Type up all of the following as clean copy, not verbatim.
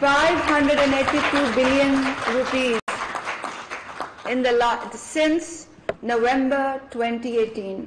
582 billion rupees in the since November 2018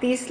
30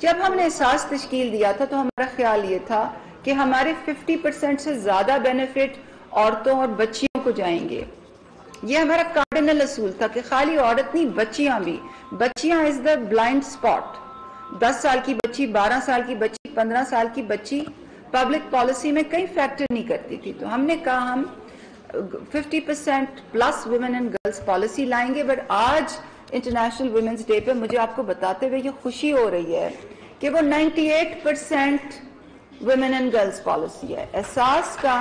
جب ہم نے احساس تشکیل دیا تھا تو ہمارا خیال یہ تھا کہ ہمارے 50% سے زیادہ بینیفٹ عورتوں اور بچیوں کو جائیں گے. یہ ہمارا کارڈنل اصول تھا کہ خالی عورت نہیں، بچیاں بھی. بچیاں از دا بلائنڈ اسپاٹ. 10 سال کی بچی، 12 سال کی بچی، 15 سال کی بچی پبلک پالیسی میں کئی فیکٹر نہیں کرتی تھی. تو ہم نے کہا ہم 50% plus women and girls policy لائیں گے. بٹ آج انٹرنیشنل ویمنز ڈے پہ مجھے آپ کو بتاتے ہوئے یہ خوشی ہو رہی ہے کہ وہ 98% ویمن اینڈ گرلز پالیسی ہے. احساس کا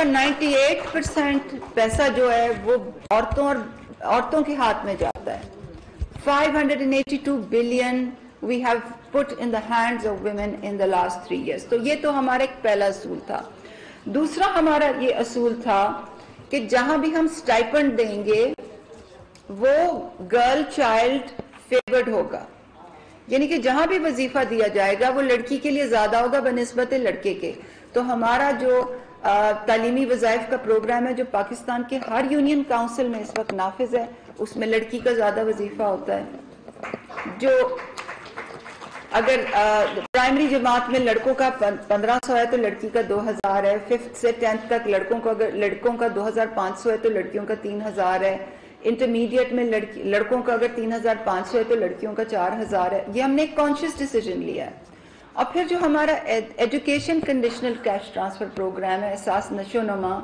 98% پیسہ جو ہے وہ عورتوں کے ہاتھ میں جاتا ہے. 582 billion we have put in the hands of women in the last 3 years. تو یہ تو ہمارا ایک پہلا اصول تھا. دوسرا ہمارا یہ اصول تھا کہ جہاں بھی ہم سٹائپنڈ دیں گے وہ گرل چائلڈ فیورڈ ہوگا. یعنی کہ جہاں بھی وظیفہ دیا جائے گا وہ لڑکی کے لیے زیادہ ہوگا بنسبت لڑکے کے. تو ہمارا جو تعلیمی وظائف کا پروگرام ہے جو پاکستان کے ہر یونین کاؤنسل میں اس وقت نافذ ہے، اس میں لڑکی کا زیادہ وظیفہ ہوتا ہے. جو اگر پرائمری جماعت میں لڑکوں کا 1500 ہے تو لڑکی کا 2000 ہے. 5th سے 10th تک لڑکوں کا 2500 ہے تو لڑکیوں کا 3000 ہے. انٹرمیڈیٹ میں لڑکوں کا اگر 3500 ہے تو لڑکیوں کا 4000 ہے. یہ ہم نے ایک کانشیس ڈیسیجن لیا ہے. اور پھر جو ہمارا education conditional cash transfer programme ہے احساس نشو نما،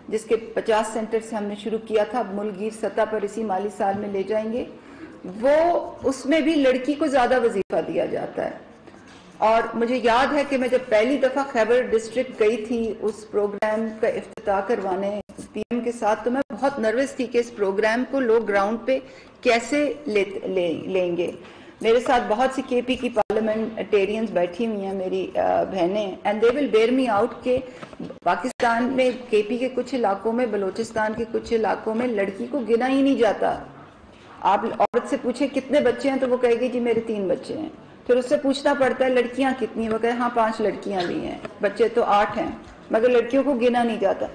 جس کے 50 سینٹر سے ہم نے شروع کیا تھا، ملک گیر سطح پر اسی مالی سال میں لے جائیں گے. وہ اس میں بھی لڑکی کو زیادہ وظیفہ دیا جاتا ہے. اور مجھے یاد ہے کہ میں جب پہلی دفعہ خیبر ڈسٹرکٹ گئی تھی اس پروگرام کا افتتاح کروانے پی ایم کے ساتھ، تو میں بہت نروس تھی کہ اس پروگرام کو لوگ گراؤنڈ پہ کیسے لیں گے. میرے ساتھ بہت سی کے پی کی پارلیمنٹیرینز بیٹھی ہوئی ہیں میری بہنیں، and they will bear me out کہ پاکستان میں کے پی کے کچھ علاقوں میں، بلوچستان کے کچھ علاقوں میں لڑکی کو گنا ہی نہیں جاتا. آپ عورت سے پوچھیں کتنے بچے ہیں تو وہ کہے گی جی میرے 3 بچے ہیں. پھر اس سے پوچھنا پڑتا ہے لڑکیاں کتنی، وہ کہے ہاں 5 لڑکیاں بھی ہیں، بچے تو 8 ہیں، مگر لڑکیوں کو گنا نہیں جاتا.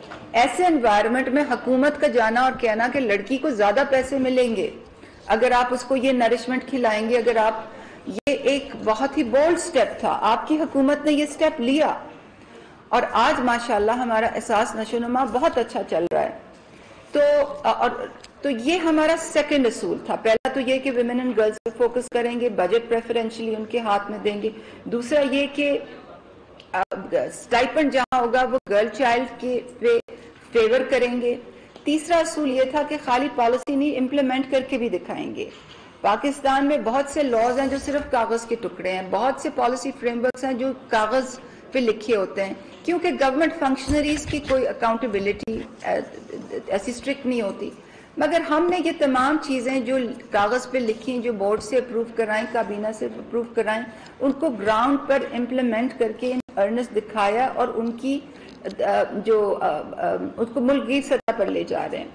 ایسے انوائرمنٹ میں حکومت کا جانا اور کہنا کہ لڑکی کو زیادہ پیسے ملیں گے اگر آپ اس کو یہ نرشمنٹ کھلائیں گے، اگر آپ، یہ ایک بہت ہی بولڈ سٹیپ تھا. آپ کی حکومت نے یہ سٹیپ لیا اور آج ماشاءاللہ ہمارا احساس نشو نما بہت اچھا چل رہا ہے. تو یہ ہمارا سیکنڈ اصول تھا. پہلا تو یہ کہ ویمن اینڈ گرلز پہ فوکس کریں گے، بجٹ پریفرنشلی ان کے ہاتھ میں دیں گے. دوسرا یہ کہ سٹائپنڈ جہاں ہوگا وہ گرل چائلڈ کے پہ فیور کریں گے. تیسرا اصول یہ تھا کہ خالی پالیسی نہیں، امپلیمنٹ کر کے بھی دکھائیں گے. پاکستان میں بہت سے لاز ہیں جو صرف کاغذ کے ٹکڑے ہیں، بہت سے پالیسی فریم ورکس ہیں جو کاغذ پہ لکھے ہوتے ہیں، کیونکہ گورنمنٹ فنکشنریز کی کوئی اکاؤنٹیبلٹی ایسی اسٹرکٹ نہیں ہوتی. مگر ہم نے یہ تمام چیزیں جو کاغذ پہ لکھی، جو بورڈ سے اپروو کرائیں، کابینہ سے اپروو کرائیں، ان کو گراؤنڈ پر امپلیمنٹ کر کے ارنسٹ دکھایا اور ان کی جو اس کو ملک گیر سطح پر لے جا رہے ہیں.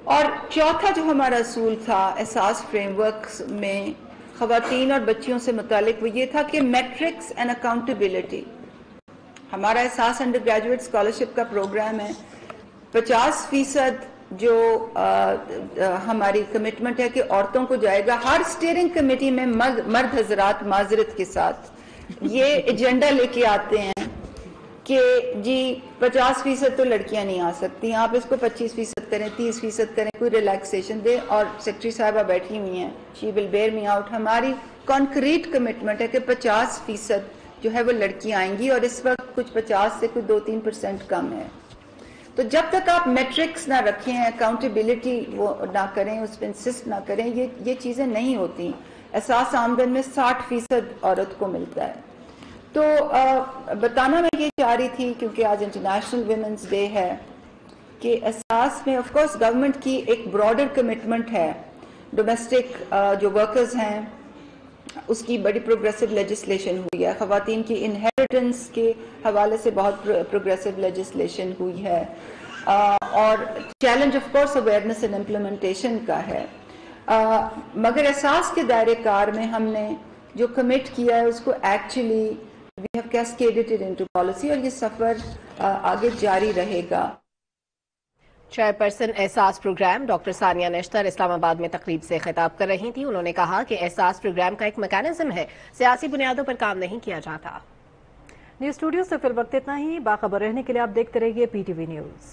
اور چوتھا جو ہمارا اصول تھا احساس فریم ورکس میں خواتین اور بچیوں سے متعلق، وہ یہ تھا کہ میٹرکس اینڈ اکاؤنٹیبلٹی. ہمارا احساس انڈر گریجویٹ اسکالرشپ کا پروگرام ہے. 50% جو ہماری کمٹمنٹ ہے کہ عورتوں کو جائے گا. ہر اسٹیئرنگ کمیٹی میں مرد حضرات معذرت کے ساتھ یہ ایجنڈا لے کے آتے ہیں کہ جی 50% تو لڑکیاں نہیں آ سکتی، آپ اس کو 25% کریں، 30% کریں، کوئی ریلیکسیشن دیں. اور سیکرٹری صاحبہ بیٹھی ہوئی ہیں، شی ول بیئر می آؤٹ. ہماری کانکریٹ کمٹمنٹ ہے کہ 50% جو ہے وہ لڑکیاں آئیں گی، اور اس وقت کچھ 50 سے کچھ 2-3% کم ہے. تو جب تک آپ میٹرکس نہ رکھیں، اکاؤنٹیبلٹی وہ نہ کریں، اس پہ انسسٹ نہ کریں، یہ چیزیں نہیں ہوتی. احساس آمدن میں 60% عورت کو ملتا ہے. تو بتانا میں یہ چاہ رہی تھی کیونکہ آج انٹرنیشنل ویمنز ڈے ہے کہ احساس میں آف کورس گورنمنٹ کی ایک براڈر کمٹمنٹ ہے. ڈومیسٹک جو ورکرز ہیں اس کی بڑی پروگریسو لیجسلیشن ہوئی ہے. خواتین کی انہیریٹنس کے حوالے سے بہت پروگریسو لیجسلیشن ہوئی ہے. اور challenge of course awareness and implementation کا ہے. مگر احساس کے دائرے کار میں ہم نے جو کمٹ کیا ہے اس کو actually we have cascaded it into policy، اور یہ سفر آگے جاری رہے گا. چیئرپرسن احساس پروگرام ڈاکٹر ثانیہ نشتر اسلام آباد میں تقریب سے خطاب کر رہی تھیں. انہوں نے کہا کہ احساس پروگرام کا ایک میکانزم ہے، سیاسی بنیادوں پر کام نہیں کیا جاتا. نیوز اسٹوڈیو سے فی الوقت اتنا ہی. باخبر رہنے کے لیے آپ دیکھتے رہیے PTV نیوز.